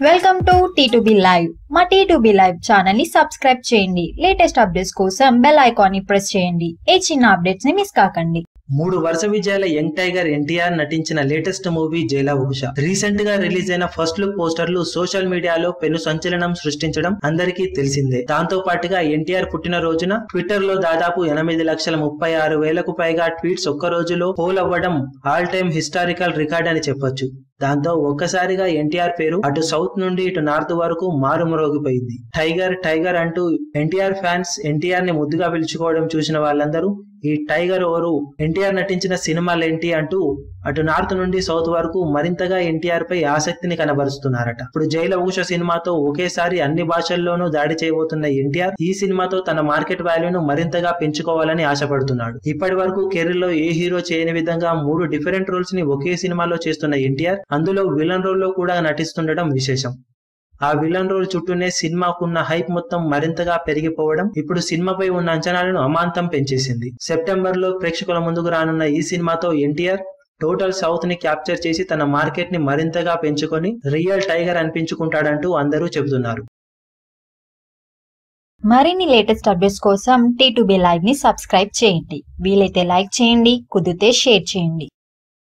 Welcome to T2B live. మా T2B live channel ని subscribe చేయండి. లేటెస్ట్ అప్డేట్స్ కోసం బెల్ ఐకాన్ ని ప్రెస్ చేయండి. ఏ చిన్న అప్డేట్స్ ని మిస్ కాకండి. 3 వరుస విజయాల యంగ్ టైగర్ ఎన్టీఆర్ నటించిన లేటెస్ట్ మూవీ జైలా ఉష రీసెంట్ గా రిలీజ్ అయిన ఫస్ట్ లుక్ పోస్టర్లు సోషల్ మీడియాలో పెను సంచలనం సృష్టించడం అందరికీ తెలిసిందే. దాంతో పాటుగా ఎన్టీఆర్ పుట్టిన రోజున ట్విట్టర్ లో దాదాపు 8,36,000కు పైగా ట్వీట్స్ ఒక్క రోజులో పోల్ అవ్వడం ఆల్ టైమ్ హిస్టారికల్ రికార్డ్ అని చెప్పొచ్చు. దాంతో ఒక్కసారిగా ఎన్టీఆర్ పేరు అటు సౌత్ నుండి ఇటు నార్త్ వరకు మారుమరోగిపోయింది. టైగర్ టైగర్ అంటూ ఎన్టీఆర్ ఫ్యాన్స్ ఎన్టీఆర్ ని ముద్దుగా పిలుచుకోవడం చూసిన వాళ్ళందరూ ఈ టైగర్ ఎవరు, ఎన్టీఆర్ నటించిన సినిమాలేంటి అంటూ అటు నార్త్ నుండి సౌత్ వరకు మరింతగా ఎన్టీఆర్ పై ఆసక్తిని కనబరుస్తున్నారట. ఇప్పుడు జైల ఉష సినిమాతో ఒకేసారి అన్ని భాషల్లోనూ దాడి చేయబోతున్న ఎన్టీఆర్ ఈ సినిమాతో తన మార్కెట్ వాల్యూను మరింతగా పెంచుకోవాలని ఆశపడుతున్నాడు. ఇప్పటి వరకు కెరీర్ లో ఏ హీరో చేయని విధంగా 3 డిఫరెంట్ రోల్స్ ని ఒకే సినిమాలో చేస్తున్న ఎన్టీఆర్ అందులో విలన్ రోల్ లో కూడా నటిస్తుండడం విశేషం. ఆ విలన్ రోల్ చుట్టూనే సినిమాకున్న హైప్ మొత్తం మరింతగా పెరిగిపోవడం ఇప్పుడు సినిమాపై ఉన్న అంచనాలను అమాంతం పెంచేసింది. సెప్టెంబర్ లో ప్రేక్షకుల ముందుకు రానున్న ఈ సినిమాతో ఎన్టీఆర్ టోటల్ సౌత్ ని క్యాప్చర్ చేసి తన మార్కెట్ ని మరింతగా పెంచుకొని రియల్ టైగర్ అనిపించుకుంటాడంటూ అందరూ చెబుతున్నారు. మరిన్ని లేటెస్ట్ అప్డేట్స్ కోసం T2B లైవ్ ని సబ్స్క్రైబ్ చేయండి. వీలైతే లైక్ చేయండి, కుదిరితే షేర్ చేయండి.